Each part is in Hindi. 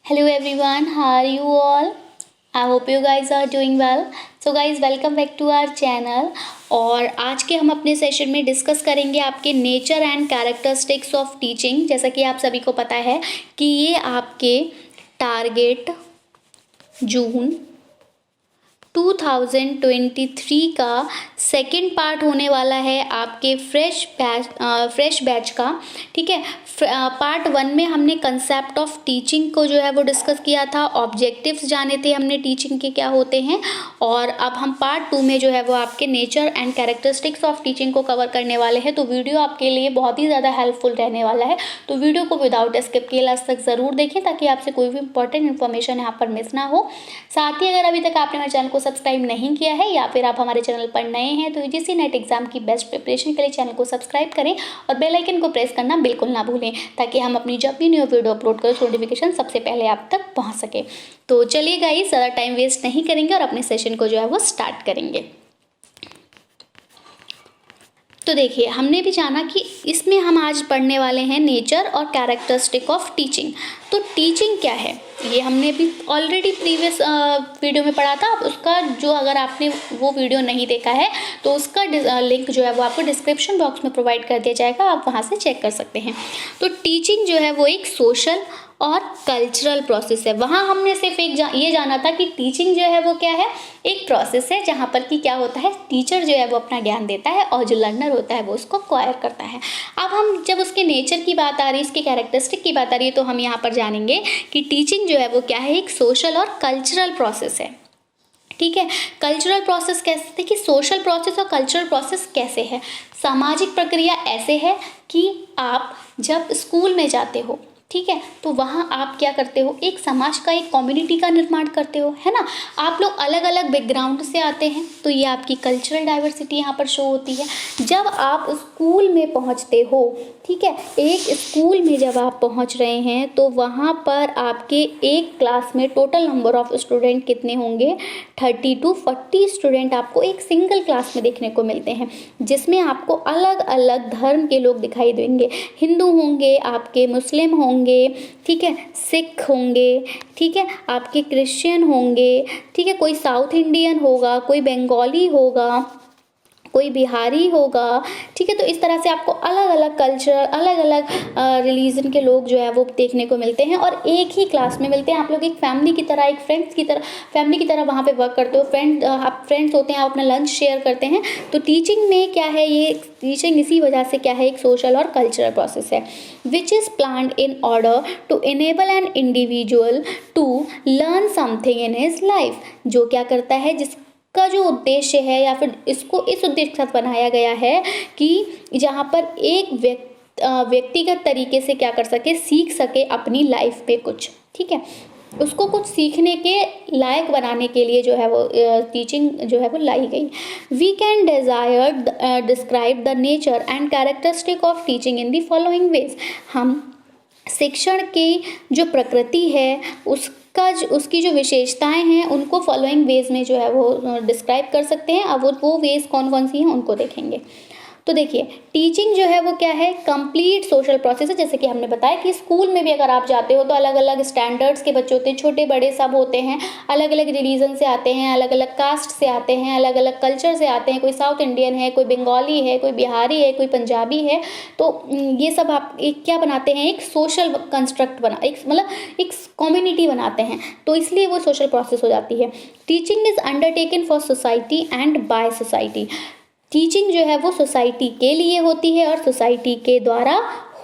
Hello everyone, how are you all? I hope you guys are doing well. So guys, welcome back to our channel. और आज के हम अपने सेशन में डिस्कस करेंगे आपके nature and characteristics of teaching. जैसा कि आप सभी को पता है कि ये आपके टारगेट जून 2023 का सेकंड पार्ट होने वाला है आपके फ्रेश बैच का। ठीक है, पार्ट 1 में हमने कंसेप्ट ऑफ टीचिंग को जो है वो डिस्कस किया था, ऑब्जेक्टिव्स जाने थे हमने टीचिंग के क्या होते हैं, और अब हम पार्ट 2 में जो है वो आपके nature and characteristics of teaching को कवर करने वाले हैं। तो वीडियो आपके लिए बहुत ही ज़्यादा हेल्पफुल रहने वाला है, तो वीडियो को विदाउट स्किप किए लास्ट तक ज़रूर देखें ताकि आपसे कोई भी इंपॉर्टेंट इन्फॉर्मेशन यहाँ पर मिस ना हो। साथ ही अगर अभी तक आपने हमारे चैनल को सब्सक्राइब नहीं किया है या फिर आप हमारे चैनल पर नए हैं तो यूजीसी नेट एग्जाम की बेस्ट प्रिपरेशन के लिए चैनल को सब्सक्राइब करें और बेल आइकन को प्रेस करना बिल्कुल ना भूलें ताकि हम अपनी जब भी न्यू वीडियो अपलोड करें नोटिफिकेशन सबसे पहले आप तक पहुंच सके। तो चलिए गाइस, ज़्यादा टाइम वेस्ट नहीं करेंगे और अपने सेशन को जो है वो स्टार्ट करेंगे। तो देखिए, हमने भी जाना कि इसमें हम आज पढ़ने वाले हैं नेचर और कैरेक्टरिस्टिक ऑफ टीचिंग। तो टीचिंग क्या है ये हमने भी ऑलरेडी प्रीवियस वीडियो में पढ़ा था। उसका जो अगर आपने वो वीडियो नहीं देखा है तो उसका लिंक जो है वो आपको डिस्क्रिप्शन बॉक्स में प्रोवाइड कर दिया जाएगा, आप वहाँ से चेक कर सकते हैं। तो टीचिंग जो है वो एक सोशल और कल्चरल प्रोसेस है। वहाँ हमने सिर्फ ये जाना था कि टीचिंग जो है वो क्या है, एक प्रोसेस है जहाँ पर कि क्या होता है, टीचर जो है वो अपना ज्ञान देता है और जो लर्नर होता है वो उसको एक्वायर करता है। अब हम जब उसके नेचर की बात आ रही है, इसके कैरेक्टरिस्टिक की बात आ रही है, तो हम यहाँ पर जानेंगे कि टीचिंग जो है वो क्या है, एक सोशल और कल्चरल प्रोसेस है। ठीक है, कल्चरल प्रोसेस कैसे, देखिए सोशल प्रोसेस और कल्चरल प्रोसेस कैसे है। सामाजिक प्रक्रिया ऐसे है कि आप जब स्कूल में जाते हो, ठीक है, तो वहाँ आप क्या करते हो, एक समाज का, एक कम्युनिटी का निर्माण करते हो, है ना। आप लोग अलग अलग बैकग्राउंड से आते हैं, तो ये आपकी कल्चरल डाइवर्सिटी यहाँ पर शो होती है। जब आप स्कूल में पहुँचते हो, ठीक है, एक स्कूल में जब आप पहुँच रहे हैं तो वहाँ पर आपके एक क्लास में टोटल नंबर ऑफ स्टूडेंट कितने होंगे, 30 to 40 स्टूडेंट आपको एक सिंगल क्लास में देखने को मिलते हैं, जिसमें आपको अलग अलग धर्म के लोग दिखाई देंगे। हिंदू होंगे, आपके मुस्लिम होंगे, ठीक है, सिख होंगे, ठीक है, आपके क्रिश्चियन होंगे, ठीक है, कोई साउथ इंडियन होगा, कोई बंगाली होगा, कोई बिहारी होगा, ठीक है। तो इस तरह से आपको अलग अलग कल्चर, अलग अलग रिलीजन के लोग जो है वो देखने को मिलते हैं और एक ही क्लास में मिलते हैं। आप लोग एक फैमिली की तरह, एक फ्रेंड्स की तरह, फैमिली की तरह वहाँ पे वर्क करते हो। आप फ्रेंड्स होते हैं, आप अपना लंच शेयर करते हैं। तो टीचिंग में क्या है, ये टीचिंग इसी वजह से क्या है, एक सोशल और कल्चरल प्रोसेस है which is planned in order to enable an individual to learn something in his life. जो क्या करता है, का जो उद्देश्य है या फिर इसको इस उद्देश्य के साथ बनाया गया है कि जहाँ पर एक व्यक्तिगत तरीके से क्या कर सके, सीख सके अपनी लाइफ पे कुछ, ठीक है, उसको कुछ सीखने के लायक बनाने के लिए जो है वो टीचिंग जो है वो लाई गई। We can describe the nature and characteristic of teaching in the following ways. हम शिक्षण की जो प्रकृति है उसकी जो विशेषताएं हैं उनको फॉलोइंग वेज में जो है वो डिस्क्राइब कर सकते हैं। अब वो वेज कौन कौन सी हैं उनको देखेंगे। तो देखिए, टीचिंग जो है वो क्या है, कंप्लीट सोशल प्रोसेस है। जैसे कि हमने बताया कि स्कूल में भी अगर आप जाते हो तो अलग अलग स्टैंडर्ड्स के बच्चे होते हैं, छोटे बड़े सब होते हैं, अलग अलग रिलीजन से आते हैं, अलग अलग कास्ट से आते हैं, अलग अलग कल्चर से आते हैं। कोई साउथ इंडियन है, कोई बंगाली है, कोई बिहारी है, कोई पंजाबी है। तो ये सब आप एक क्या बनाते हैं, एक सोशल कंस्ट्रक्ट एक कम्युनिटी बनाते हैं, तो इसलिए वो सोशल प्रोसेस हो जाती है। Teaching is undertaken for society and by society. Teaching जो है वो सोसाइटी के लिए होती है और सोसाइटी के द्वारा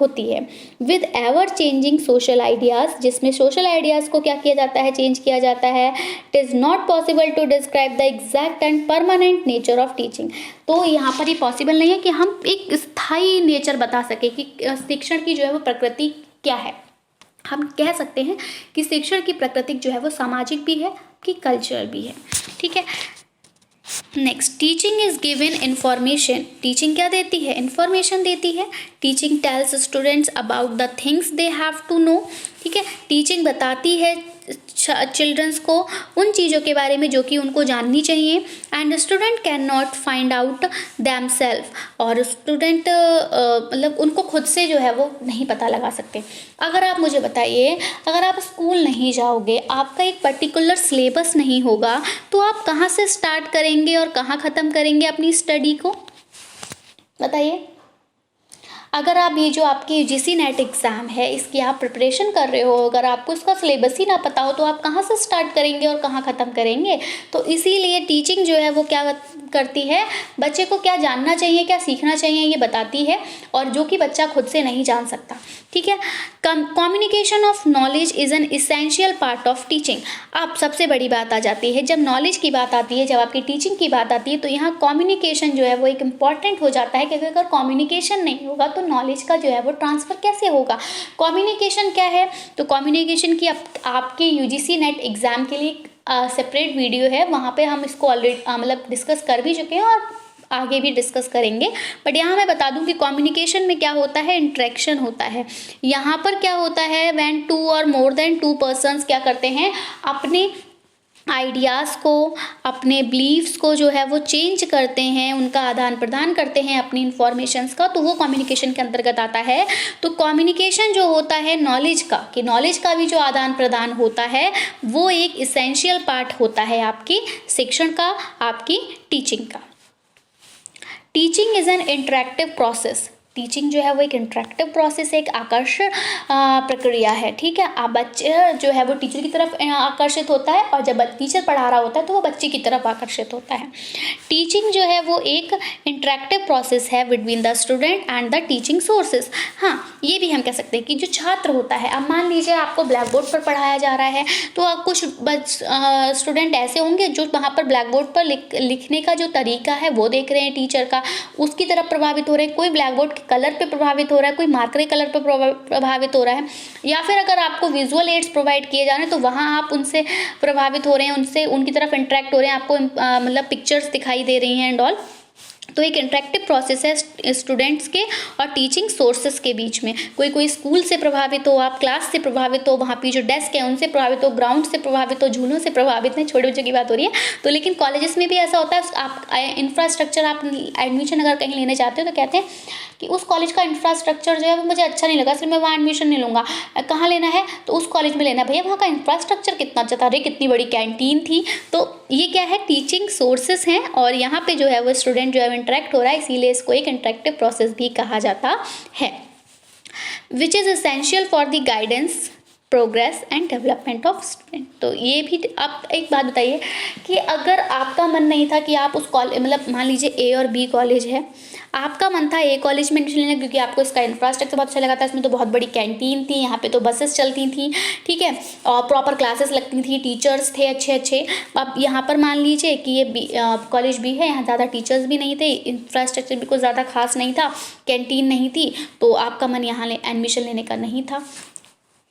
होती है। With ever changing social ideas, जिसमें सोशल आइडियाज़ को क्या किया जाता है, चेंज किया जाता है। It is not possible to describe the exact and permanent nature of teaching. तो यहाँ पर ये पॉसिबल नहीं है कि हम एक स्थायी नेचर बता सके कि शिक्षण की जो है वो प्रकृति क्या है। हम कह सकते हैं कि शिक्षण की प्रकृति जो है वो सामाजिक भी है कि कल्चरल भी है, ठीक है। Next, teaching is given information. Teaching क्या देती है, इंफॉर्मेशन देती है। Teaching tells students about the things they have to know, ठीक है। टीचिंग बताती है चिल्ड्रंस को उन चीज़ों के बारे में जो कि उनको जाननी चाहिए। And student can not find out them self, और स्टूडेंट मतलब उनको खुद से जो है वो नहीं पता लगा सकते। अगर आप मुझे बताइए, अगर आप स्कूल नहीं जाओगे, आपका एक पर्टिकुलर सिलेबस नहीं होगा, तो आप कहाँ से स्टार्ट करेंगे और कहाँ ख़त्म करेंगे अपनी स्टडी को, बताइए। अगर आप ये जो आपकी यूजीसी नेट एग्ज़ाम है इसकी आप प्रिपरेशन कर रहे हो, अगर आपको इसका सिलेबस ही ना पता हो तो आप कहाँ से स्टार्ट करेंगे और कहाँ ख़त्म करेंगे। तो इसीलिए टीचिंग जो है वो क्या करती है, बच्चे को क्या जानना चाहिए, क्या सीखना चाहिए ये बताती है, और जो कि बच्चा खुद से नहीं जान सकता, ठीक है। Communication of knowledge is an essential part of teaching. अब सबसे बड़ी बात आ जाती है, जब नॉलेज की बात आती है, जब आपकी टीचिंग की बात आती है, तो यहाँ कम्युनिकेशन जो है वो एक इम्पॉर्टेंट हो जाता है, क्योंकि अगर कम्युनिकेशन नहीं होगा तो नॉलेज का जो है वो ट्रांसफ़र कैसे होगा। कम्युनिकेशन क्या है, तो कम्युनिकेशन की आपके यूजीसी नेट एग्ज़ाम के लिए सेपरेट वीडियो है, वहाँ पे हम इसको ऑलरेडी मतलब डिस्कस कर भी चुके हैं और आगे भी डिस्कस करेंगे। बट यहाँ मैं बता दूं कि कम्युनिकेशन में क्या होता है, इंटरेक्शन होता है। यहाँ पर क्या होता है, व्हेन 2 और मोर देन 2 पर्सन्स क्या करते हैं, अपने आइडियाज़ को, अपने बिलीव्स को जो है वो चेंज करते हैं, उनका आदान प्रदान करते हैं अपनी इंफॉर्मेशंस का, तो वो कम्युनिकेशन के अंतर्गत आता है। तो कम्युनिकेशन जो होता है नॉलेज का, कि नॉलेज का भी जो आदान प्रदान होता है वो एक इसेंशियल पार्ट होता है आपकी शिक्षण का, आपकी टीचिंग का। Teaching is an interactive process. Teaching जो है वो एक इंटरेक्टिव प्रोसेस है, एक आकर्षण प्रक्रिया है, ठीक है। आप बच्चे जो है वो टीचर की तरफ आकर्षित होता है, और जब टीचर पढ़ा रहा होता है तो वो बच्चे की तरफ आकर्षित होता है। टीचिंग जो है वो एक इंटरेक्टिव प्रोसेस है between the student and the teaching sources. हाँ, ये भी हम कह सकते हैं कि जो छात्र होता है, अब मान लीजिए आपको ब्लैक बोर्ड पर पढ़ाया जा रहा है, तो आप कुछ स्टूडेंट ऐसे होंगे जो वहाँ पर ब्लैक बोर्ड पर लिखने का जो तरीका है वो देख रहे हैं टीचर का, उसकी तरफ प्रभावित हो रहे हैं। कोई ब्लैक बोर्ड कलर पे प्रभावित हो रहा है, कोई मार्कर कलर पे प्रभावित हो रहा है, या फिर अगर आपको विजुअल एड्स प्रोवाइड किए जा रहे हैं तो वहाँ आप उनसे प्रभावित हो रहे हैं, उनसे उनकी तरफ इंटरेक्ट हो रहे हैं, आपको मतलब पिक्चर्स दिखाई दे रही हैं एंड ऑल। तो एक इंटरेक्टिव प्रोसेस है स्टूडेंट्स के और टीचिंग सोर्सेस के बीच में। कोई स्कूल से प्रभावित हो, आप क्लास से प्रभावित हो, वहाँ पे जो डेस्क है उनसे प्रभावित हो, ग्राउंड से प्रभावित हो, झूलों से प्रभावित नहीं, छोटे बच्चों की बात हो रही है। तो लेकिन कॉलेजेस में भी ऐसा होता है, आप इंफ्रास्ट्रक्चर, आप एडमिशन अगर कहीं लेने जाते हो तो कहते हैं कि उस कॉलेज का इंफ्रास्ट्रक्चर जो है वो मुझे अच्छा नहीं लगा, इसलिए मैं वहाँ एडमिशन नहीं लूँगा। कहाँ लेना है, तो उस कॉलेज में लेना है। भैया वहाँ का इंफ्रास्ट्रक्चर कितना अच्छा था, अरे कितनी बड़ी कैंटीन थी। तो ये क्या है, टीचिंग सोर्सेस हैं, और यहाँ पे जो है वो स्टूडेंट जो है इंटरेक्ट हो रहा है, इसीलिए इसको एक इंटरेक्टिव प्रोसेस भी कहा जाता है। Which is essential for the guidance, progress and development of student. तो ये भी आप एक बात बताइए कि अगर आपका मन नहीं था कि आप उस कॉलेज, मतलब मान लीजिए ए और बी कॉलेज है, आपका मन था ए कॉलेज में एडमिशन लेना क्योंकि आपको इसका इंफ्रास्ट्रक्चर बहुत अच्छा लगा था, इसमें तो बहुत बड़ी कैंटीन थी, यहाँ पे तो बसेस चलती थी, ठीक है, और प्रॉपर क्लासेस लगती थी, टीचर्स थे अच्छे अच्छे। अब यहाँ पर मान लीजिए कि ये कॉलेज भी है, यहाँ ज़्यादा टीचर्स भी नहीं थे, इंफ्रास्ट्रक्चर भी कुछ ज़्यादा खास नहीं था, कैंटीन नहीं थी, तो आपका मन यहाँ एडमिशन लेने का नहीं था।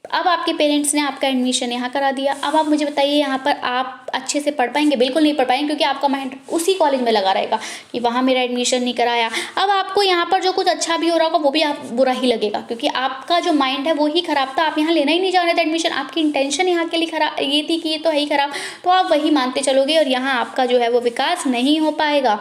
अब आपके पेरेंट्स ने आपका एडमिशन यहाँ करा दिया। अब आप मुझे बताइए यहाँ पर आप अच्छे से पढ़ पाएंगे? बिल्कुल नहीं पढ़ पाएंगे, क्योंकि आपका माइंड उसी कॉलेज में लगा रहेगा कि वहाँ मेरा एडमिशन नहीं कराया। अब आपको यहाँ पर जो कुछ अच्छा भी हो रहा होगा वो भी आप बुरा ही लगेगा, क्योंकि आपका जो माइंड है वो ही खराब था, आप यहाँ लेना ही नहीं चाह रहे थे एडमिशन, आपकी इंटेंशन यहाँ के लिए खराब ये थी कि ये तो है ही खराब, तो आप वही मानते चलोगे और यहाँ आपका जो है वो विकास नहीं हो पाएगा।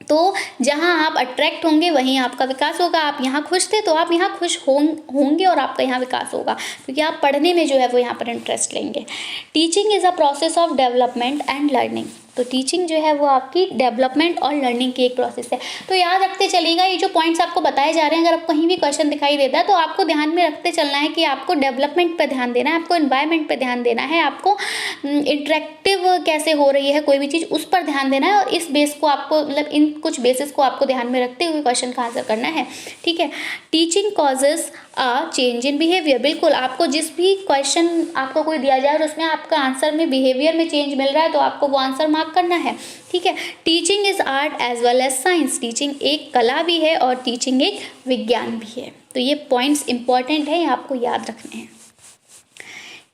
तो जहाँ आप अट्रैक्ट होंगे वहीं आपका विकास होगा। आप यहाँ खुश थे तो आप यहाँ खुश होंगे और आपका यहाँ विकास होगा, क्योंकि आप पढ़ने में जो है वो यहाँ पर इंटरेस्ट लेंगे। Teaching is a process of development and learning. तो टीचिंग जो है वो आपकी डेवलपमेंट और लर्निंग की एक प्रोसेस है। तो याद रखते चलिएगा, ये जो पॉइंट्स आपको बताए जा रहे हैं, अगर आपको कहीं भी क्वेश्चन दिखाई देता है तो आपको ध्यान में रखते चलना है कि आपको डेवलपमेंट पर ध्यान देना है, आपको एनवायरनमेंट पर ध्यान देना है, आपको इंटरेक्टिव कैसे हो रही है कोई भी चीज़ उस पर ध्यान देना है, और इस बेस को आपको मतलब इन कुछ बेसिस को आपको ध्यान में रखते हुए क्वेश्चन का आंसर करना है, ठीक है। Teaching causes a change in behaviour. बिल्कुल, आपको जिस भी क्वेश्चन आपको कोई दिया जाए और उसमें आपका आंसर में बिहेवियर में चेंज मिल रहा है तो आपको वो आंसर मार्क करना है, ठीक है। Teaching is art as well as science. Teaching एक कला भी है और टीचिंग एक विज्ञान भी है। तो ये पॉइंट्स इंपॉर्टेंट है, आपको याद रखने हैं।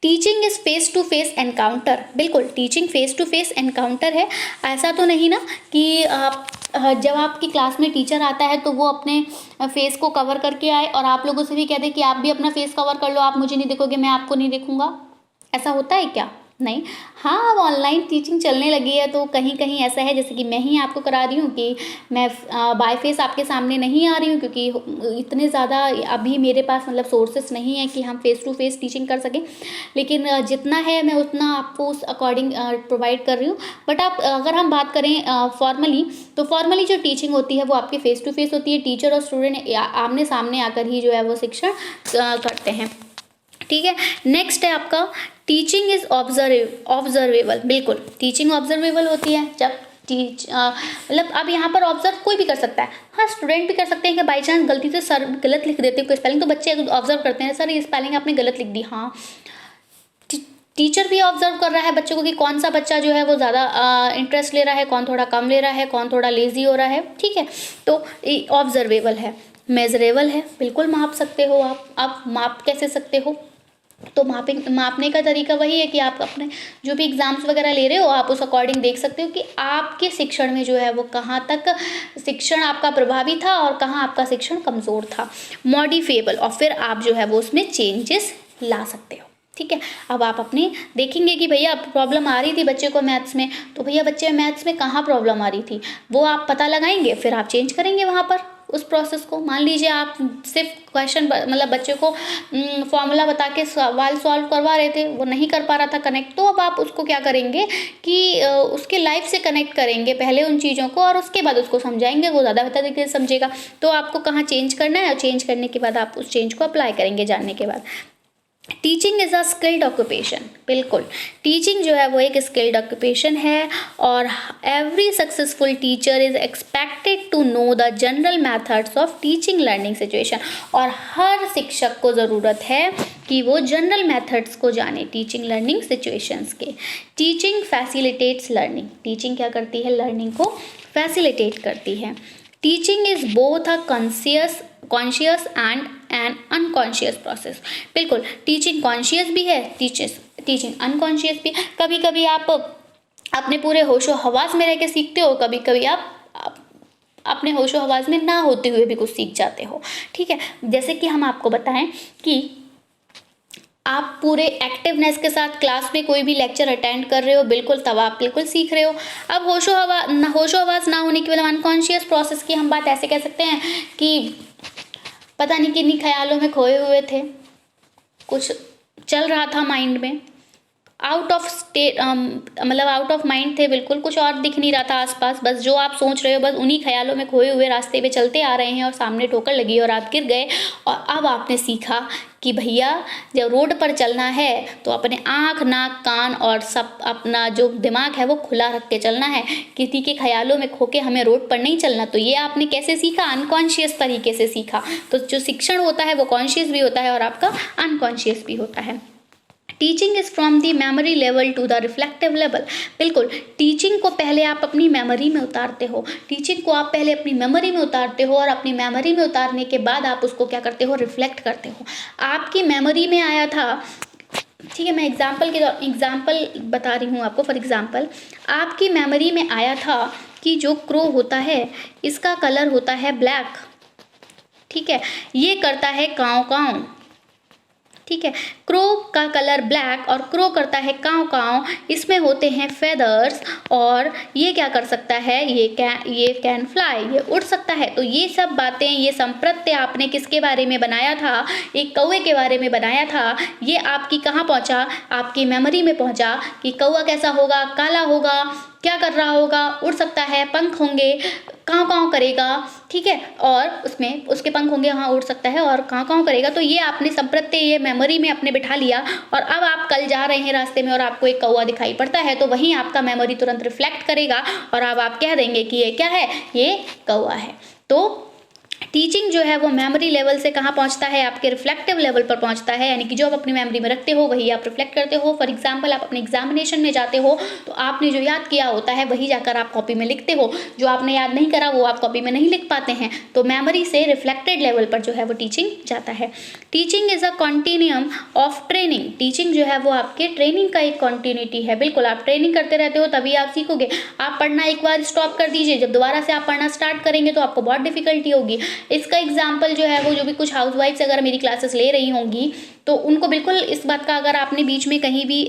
Teaching is face to face encounter. बिल्कुल, teaching face to face encounter है। ऐसा तो नहीं ना कि आप जब आपकी क्लास में टीचर आता है तो वो अपने फेस को कवर करके आए और आप लोगों से भी कह दे कि आप भी अपना फेस कवर कर लो, आप मुझे नहीं देखोगे, मैं आपको नहीं देखूंगा। ऐसा होता है क्या? नहीं। हाँ, अब ऑनलाइन टीचिंग चलने लगी है तो कहीं कहीं ऐसा है, जैसे कि मैं ही आपको करा रही हूँ कि मैं बाय फेस आपके सामने नहीं आ रही हूँ, क्योंकि इतने ज़्यादा अभी मेरे पास मतलब सोर्सेस नहीं है कि हम फेस टू फेस टीचिंग कर सकें, लेकिन जितना है मैं उतना आपको उस अकॉर्डिंग प्रोवाइड कर रही हूँ। बट आप अगर हम बात करें फॉर्मली, तो फॉर्मली जो टीचिंग होती है वो आपकी फेस टू फेस होती है। टीचर और स्टूडेंट आमने सामने आकर ही जो है वो शिक्षण करते हैं। ठीक है, नेक्स्ट है आपका टीचिंग इज ऑब्जर्वेबल। बिल्कुल, टीचिंग ऑब्जर्वेबल होती है जब मतलब अब यहाँ पर ऑब्जर्व कोई भी कर सकता है। हाँ, स्टूडेंट भी कर सकते हैं कि बाई चांस गलती से सर गलत लिख देते हैं कोई स्पेलिंग, तो बच्चे ऑब्जर्व करते हैं, सर ये स्पेलिंग आपने गलत लिख दी। हाँ, टीचर भी ऑब्जर्व कर रहा है बच्चों को कि कौन सा बच्चा जो है वो ज़्यादा इंटरेस्ट ले रहा है, कौन थोड़ा कम ले रहा है, कौन थोड़ा लेजी हो रहा है। ठीक है, तो ऑब्जर्वेबल है। मेजरेबल है, बिल्कुल माप सकते हो आप माप कैसे सकते हो? तो मापने का तरीका वही है कि आप अपने जो भी एग्जाम्स वगैरह ले रहे हो आप उस अकॉर्डिंग देख सकते हो कि आपके शिक्षण में जो है वो कहाँ तक शिक्षण आपका प्रभावी था और कहाँ आपका शिक्षण कमज़ोर था। मॉडिफिएबल, और फिर आप जो है वो उसमें चेंजेस ला सकते हो। ठीक है, अब आप अपने देखेंगे कि भैया प्रॉब्लम आ रही थी बच्चे को मैथ्स में, तो भैया बच्चे मैथ्स में कहाँ प्रॉब्लम आ रही थी वो आप पता लगाएंगे, फिर आप चेंज करेंगे वहाँ पर उस प्रोसेस को। मान लीजिए आप सिर्फ क्वेश्चन मतलब बच्चे को फॉर्मूला बता के सवाल सॉल्व करवा रहे थे, वो नहीं कर पा रहा था कनेक्ट, तो अब आप उसको क्या करेंगे कि उसके लाइफ से कनेक्ट करेंगे पहले उन चीज़ों को और उसके बाद उसको समझाएंगे, वो ज़्यादा बेहतर तरीके से समझेगा। तो आपको कहाँ चेंज करना है और चेंज करने के बाद आप उस चेंज को अप्लाई करेंगे जानने के बाद। Teaching is a skilled occupation. बिल्कुल, टीचिंग जो है वो एक स्किल्ड ऑक्यूपेशन है और every successful teacher is expected to know the general methods of teaching learning situation. और हर शिक्षक को ज़रूरत है कि वो जनरल मेथड्स को जाने टीचिंग लर्निंग सिचुएशंस के। Teaching facilitates learning. टीचिंग क्या करती है? लर्निंग को फैसिलिटेट करती है। Teaching is both a conscious and N unconscious process. बिल्कुल, टीचिंग कॉन्शियस भी है, टीचिंग अनकॉन्शियस भी। कभी कभी आप अपने पूरे होशो हवास में रह के सीखते हो, कभी कभी आप अपने होशो हवास में ना होते हुए भी कुछ सीख जाते हो। ठीक है, जैसे कि हम आपको बताएं कि आप पूरे एक्टिवनेस के साथ क्लास में कोई भी लेक्चर अटेंड कर रहे हो, बिल्कुल तब आप बिल्कुल सीख रहे हो। अब होशो हवास ना होने की वजह अनकॉन्शियस प्रोसेस की हम बात ऐसे कह सकते हैं कि पता नहीं किन्हीं ख्यालों में खोए हुए थे, कुछ चल रहा था माइंड में, आउट ऑफ स्टेट मतलब आउट ऑफ माइंड थे, बिल्कुल कुछ और दिख नहीं रहा था आसपास, बस जो आप सोच रहे हो बस उन्हीं ख्यालों में खोए हुए रास्ते पे चलते आ रहे हैं और सामने ठोकर लगी और आप गिर गए। और अब आपने सीखा कि भैया जब रोड पर चलना है तो अपने आँख नाक कान और सब अपना जो दिमाग है वो खुला रख के चलना है, किसी के ख्यालों में खो के हमें रोड पर नहीं चलना। तो ये आपने कैसे सीखा? अनकॉन्शियस तरीके से सीखा। तो जो शिक्षण होता है वो कॉन्शियस भी होता है और आपका अनकॉन्शियस भी होता है। Teaching is from the memory level to the reflective level. बिल्कुल, टीचिंग को पहले आप अपनी मेमोरी में उतारते हो, टीचिंग को आप पहले अपनी मेमोरी में उतारते हो और अपनी मेमोरी में उतारने के बाद आप उसको क्या करते हो? रिफ्लेक्ट करते हो। आपकी मेमोरी में आया था, ठीक है, मैं एग्जाम्पल बता रही हूँ आपको। फॉर एग्जाम्पल, आपकी मेमोरी में आया था कि जो क्रो होता है इसका कलर होता है ब्लैक। ठीक है, ये करता है काँव काँव। ठीक है, क्रो का कलर ब्लैक और क्रो करता है काँव काँव, इसमें होते हैं फेदर्स और ये क्या कर सकता है? ये कैन फ्लाई, ये उड़ सकता है। तो ये सब बातें, ये संप्रत्य आपने किसके बारे में बनाया था? एक कौवे के बारे में बनाया था। ये आपकी कहाँ पहुँचा? आपकी मेमोरी में पहुँचा कि कौवा कैसा होगा? काला होगा, क्या कर रहा होगा? उड़ सकता है, पंख होंगे, काँव काँव करेगा। ठीक है, और उसमें उसके पंख होंगे, हाँ उड़ सकता है और काँव काँव करेगा। तो ये आपने संप्रत्य ये मेमोरी में अपने बिठा लिया और अब आप कल जा रहे हैं रास्ते में और आपको एक कौवा दिखाई पड़ता है तो वहीं आपका मेमोरी तुरंत रिफ्लेक्ट करेगा और अब आप कह देंगे कि ये क्या है? ये कौवा है। तो टीचिंग जो है वो मेमोरी लेवल से कहाँ पहुँचता है, आपके रिफ्लेक्टिव लेवल पर पहुँचता है, यानी कि जो आप अपनी मेमोरी में रखते हो वही आप रिफ्लेक्ट करते हो। फॉर एग्जाम्पल आप अपने एग्जामिनेशन में जाते हो तो आपने जो याद किया होता है वही जाकर आप कॉपी में लिखते हो, जो आपने याद नहीं करा वो आप कॉपी में नहीं लिख पाते हैं। तो मेमोरी से रिफ्लेक्टेड लेवल पर जो है वो टीचिंग जाता है। Teaching is a continuum of training. Teaching जो है वो आपके ट्रेनिंग का एक कॉन्टिन्यूटी है। बिल्कुल, आप ट्रेनिंग करते रहते हो तभी आप सीखोगे। आप पढ़ना एक बार स्टॉप कर दीजिए, जब दोबारा से आप पढ़ना स्टार्ट करेंगे तो आपको बहुत डिफिकल्टी होगी। इसका एग्जाम्पल जो है वो, जो भी कुछ हाउसवाइफ्स अगर मेरी क्लासेस ले रही होंगी तो उनको बिल्कुल इस बात का, अगर आपने बीच में कहीं भी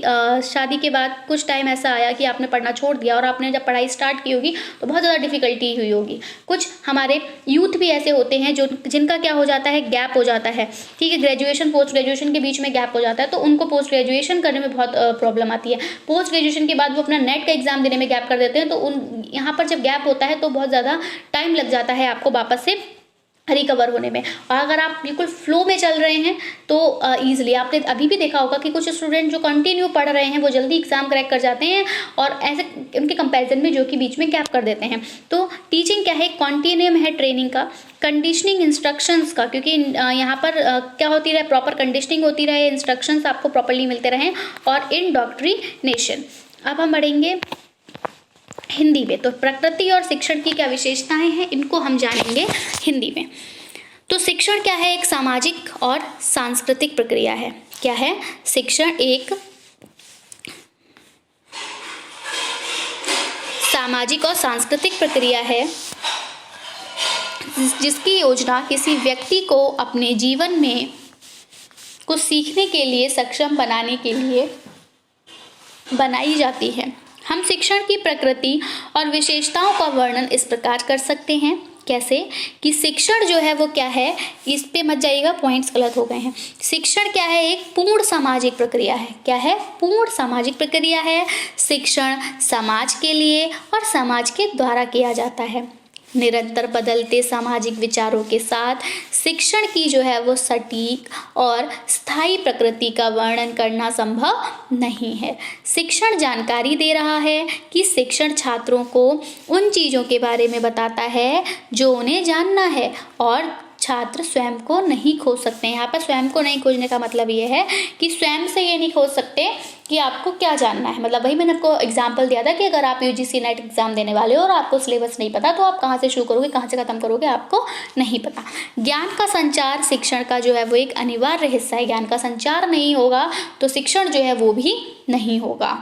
शादी के बाद कुछ टाइम ऐसा आया कि आपने पढ़ना छोड़ दिया और आपने जब पढ़ाई स्टार्ट की होगी तो बहुत ज़्यादा डिफिकल्टी हुई होगी। कुछ हमारे यूथ भी ऐसे होते हैं जो जिनका क्या हो जाता है, गैप हो जाता है, ठीक है, ग्रेजुएशन पोस्ट ग्रेजुएशन के बीच में गैप हो जाता है, तो उनको पोस्ट ग्रेजुएशन करने में बहुत प्रॉब्लम आती है। पोस्ट ग्रेजुएशन के बाद वो अपना नेट का एग्जाम देने में गैप कर देते हैं, तो यहाँ पर जब गैप होता है तो बहुत ज़्यादा टाइम लग जाता है आपको वापस से रिकवर होने में। और अगर आप बिल्कुल फ्लो में चल रहे हैं तो ईजिली, आपने अभी भी देखा होगा कि कुछ स्टूडेंट जो कंटिन्यू पढ़ रहे हैं वो जल्दी एग्जाम क्रैक कर जाते हैं, और ऐसे उनके कंपैरिजन में जो कि बीच में गैप कर देते हैं। तो टीचिंग क्या है, कॉन्टिन्यूम है ट्रेनिंग का, कंडीशनिंग इंस्ट्रक्शंस का, क्योंकि यहाँ पर क्या होती रहे, प्रॉपर कंडीशनिंग होती रहे, इंस्ट्रक्शंस आपको प्रॉपरली मिलते रहें, और इंडोक्ट्रिनेशन। अब हम बढ़ेंगे हिंदी में। तो प्रकृति और शिक्षण की क्या विशेषताएं हैं, इनको हम जानेंगे हिंदी में। तो शिक्षण क्या है, एक सामाजिक और सांस्कृतिक प्रक्रिया है। क्या है, शिक्षण एक सामाजिक और सांस्कृतिक प्रक्रिया है जिसकी योजना किसी व्यक्ति को अपने जीवन में कुछ सीखने के लिए सक्षम बनाने के लिए बनाई जाती है। हम शिक्षण की प्रकृति और विशेषताओं का वर्णन इस प्रकार कर सकते हैं। कैसे कि शिक्षण जो है वो क्या है, इस पे मत जाइएगा, पॉइंट्स गलत हो गए हैं। शिक्षण क्या है, एक पूर्ण सामाजिक प्रक्रिया है। क्या है, पूर्ण सामाजिक प्रक्रिया है। शिक्षण समाज के लिए और समाज के द्वारा किया जाता है। निरंतर बदलते सामाजिक विचारों के साथ शिक्षण की जो है वो सटीक और स्थायी प्रकृति का वर्णन करना संभव नहीं है। शिक्षण जानकारी दे रहा है कि शिक्षण छात्रों को उन चीज़ों के बारे में बताता है जो उन्हें जानना है, और छात्र स्वयं को नहीं खोज सकते हैं। यहाँ पर स्वयं को नहीं खोजने का मतलब ये है कि स्वयं से ये नहीं खोज सकते कि आपको क्या जानना है। मतलब वही मैंने आपको एग्जांपल दिया था कि अगर आप यूजीसी नेट एग्जाम देने वाले हो और आपको सिलेबस नहीं पता तो आप कहाँ से शुरू करोगे, कहाँ से खत्म करोगे, आपको नहीं पता। ज्ञान का संचार शिक्षण का जो है वो एक अनिवार्य हिस्सा है। ज्ञान का संचार नहीं होगा तो शिक्षण जो है वो भी नहीं होगा।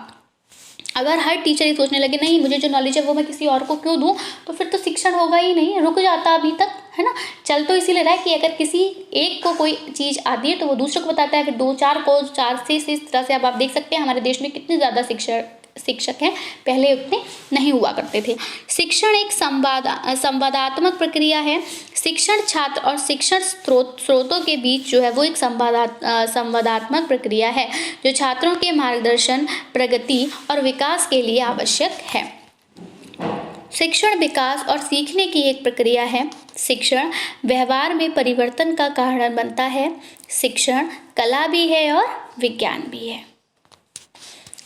अगर हर टीचर ये सोचने लगे नहीं मुझे जो नॉलेज है वो मैं किसी और को क्यों दूं, तो फिर तो शिक्षण होगा ही नहीं, रुक जाता अभी तक, है ना। चल तो इसीलिए रहा है कि अगर किसी एक को कोई चीज़ आती है तो वो दूसरे को बताता है, फिर दो चार को, चार से इस तरह से। अब आप देख सकते हैं हमारे देश में कितने ज़्यादा शिक्षक हैं, पहले उतने नहीं हुआ करते थे। शिक्षण एक संवादात्मक प्रक्रिया है। शिक्षण छात्र और शिक्षण स्रोतों के बीच जो है वो एक संवादात्मक प्रक्रिया है जो छात्रों के मार्गदर्शन, प्रगति और विकास के लिए आवश्यक है। शिक्षण विकास और सीखने की एक प्रक्रिया है। शिक्षण व्यवहार में परिवर्तन का कारण बनता है। शिक्षण कला भी है और विज्ञान भी है।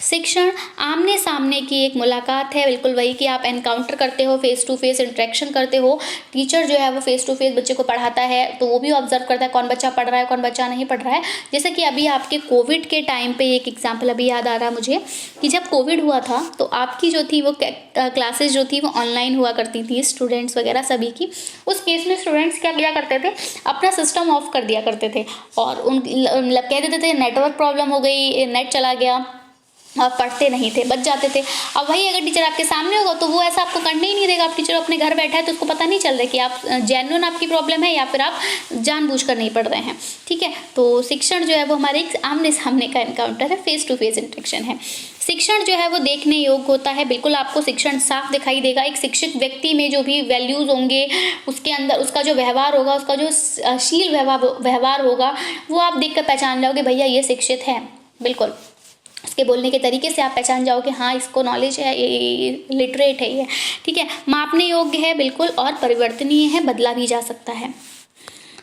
शिक्षण आमने सामने की एक मुलाकात है। बिल्कुल वही कि आप एनकाउंटर करते हो, फेस टू फेस इंटरेक्शन करते हो। टीचर जो है वो फेस टू फेस बच्चे को पढ़ाता है तो वो भी ऑब्जर्व करता है कौन बच्चा पढ़ रहा है, कौन बच्चा नहीं पढ़ रहा है। जैसे कि अभी आपके कोविड के टाइम पे एक एग्जाम्पल अभी याद आ रहा मुझे कि जब कोविड हुआ था तो आपकी जो थी वो क्लासेस जो थी वो ऑनलाइन हुआ करती थी, स्टूडेंट्स वगैरह सभी की। उस केस में स्टूडेंट्स क्या किया करते थे, अपना सिस्टम ऑफ कर दिया करते थे और मतलब कह देते थे नेटवर्क प्रॉब्लम हो गई, नेट चला गया, और पढ़ते नहीं थे, बच जाते थे। अब वही अगर टीचर आपके सामने होगा तो वो ऐसा आपको करने ही नहीं देगा। आप टीचर अपने घर बैठा है तो उसको पता नहीं चल रहा कि आप जेन्युइन आपकी प्रॉब्लम है या फिर आप जानबूझकर नहीं पढ़ रहे हैं, ठीक है। तो शिक्षण जो है वो हमारे एक आमने सामने का एनकाउंटर है, फेस टू फेस इंटरेक्शन है। शिक्षण जो है वो देखने योग्य होता है। बिल्कुल आपको शिक्षण साफ दिखाई देगा। एक शिक्षित व्यक्ति में जो भी वैल्यूज़ होंगे उसके अंदर उसका जो व्यवहार होगा, उसका जो शील व्यवहार होगा वो आप देख कर पहचान जाओगे भैया ये शिक्षित है। बिल्कुल उसके बोलने के तरीके से आप पहचान जाओगे हाँ इसको नॉलेज है, ये लिटरेट है ये, ठीक है। मापने योग्य है बिल्कुल और परिवर्तनीय है, बदला भी जा सकता है।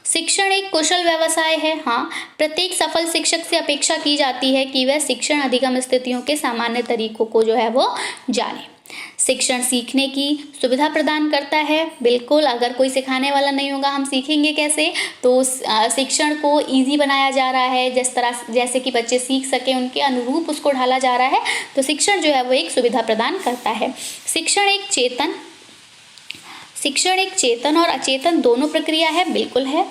शिक्षण एक कुशल व्यवसाय है। हाँ, प्रत्येक सफल शिक्षक से अपेक्षा की जाती है कि वह शिक्षण अधिगम स्थितियों के सामान्य तरीकों को जो है वो जाने। शिक्षण सीखने की सुविधा प्रदान करता है। बिल्कुल, अगर कोई सिखाने वाला नहीं होगा हम सीखेंगे कैसे? तो शिक्षण को ईजी बनाया जा रहा है, जैसे कि बच्चे सीख सकें, उनके अनुरूप उसको ढाला जा रहा है। तो शिक्षण जो है वो एक सुविधा प्रदान करता है। शिक्षण एक चेतन और अचेतन दोनों प्रक्रिया है। बिल्कुल है।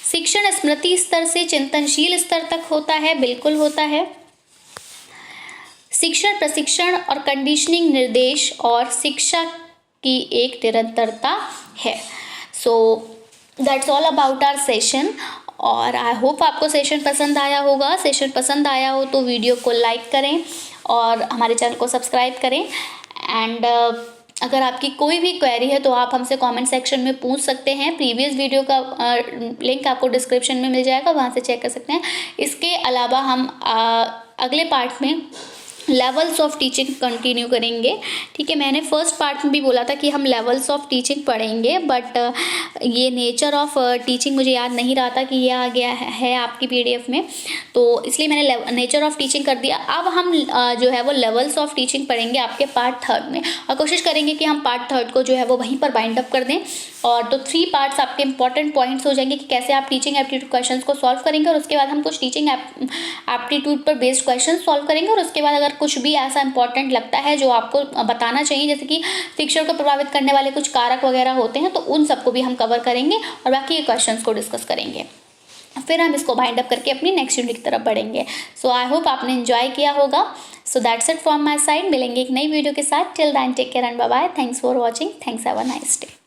शिक्षण स्मृति स्तर से चिंतनशील स्तर तक होता है। बिल्कुल होता है। शिक्षण प्रशिक्षण और कंडीशनिंग निर्देश और शिक्षा की एक निरंतरता है। So that's all about our session. और आई होप आपको सेशन पसंद आया होगा। सेशन पसंद आया हो तो वीडियो को लाइक करें और हमारे चैनल को सब्सक्राइब करें। एंड अगर आपकी कोई भी क्वेरी है तो आप हमसे कमेंट सेक्शन में पूछ सकते हैं। प्रीवियस वीडियो का लिंक आपको डिस्क्रिप्शन में मिल जाएगा, वहाँ से चेक कर सकते हैं। इसके अलावा हम अगले पार्ट में लेवल्स ऑफ टीचिंग कंटिन्यू करेंगे। ठीक है, मैंने फर्स्ट पार्ट में भी बोला था कि हम लेवल्स ऑफ टीचिंग पढ़ेंगे, बट ये नेचर ऑफ टीचिंग मुझे याद नहीं रहा था कि ये आ गया है आपकी PDF में, तो इसलिए मैंने नेचर ऑफ टीचिंग कर दिया। अब हम जो है वो लेवल्स ऑफ टीचिंग पढ़ेंगे आपके पार्ट 3 में, और कोशिश करेंगे कि हम पार्ट 3 को जो है वो वहीं पर बाइंड अप कर दें। और तो 3 पार्ट्स आपके इंपॉर्टेंट पॉइंट्स हो जाएंगे कि कैसे आप टीचिंग एप्टीट्यूड क्वेश्चन को सॉल्व करेंगे, और उसके बाद हम कुछ टीचिंग एप्टीट्यूड पर बेस्ड क्वेश्चन सॉल्व करेंगे। और उसके बाद अगर कुछ भी ऐसा इंपॉर्टेंट लगता है जो आपको बताना चाहिए, जैसे कि शिक्षण को प्रभावित करने वाले कुछ कारक वगैरह होते हैं, तो उन सबको भी हम कवर करेंगे और बाकी के क्वेश्चंस को डिस्कस करेंगे। फिर हम इसको बाइंड अप करके अपनी नेक्स्ट यूनिट की तरफ बढ़ेंगे। सो आई होप आपने एंजॉय किया होगा। So that's it from my side. मिलेंगे एक नई वीडियो के साथ। Till then take care and bye bye. Thanks for watching. Thanks, have a nice day.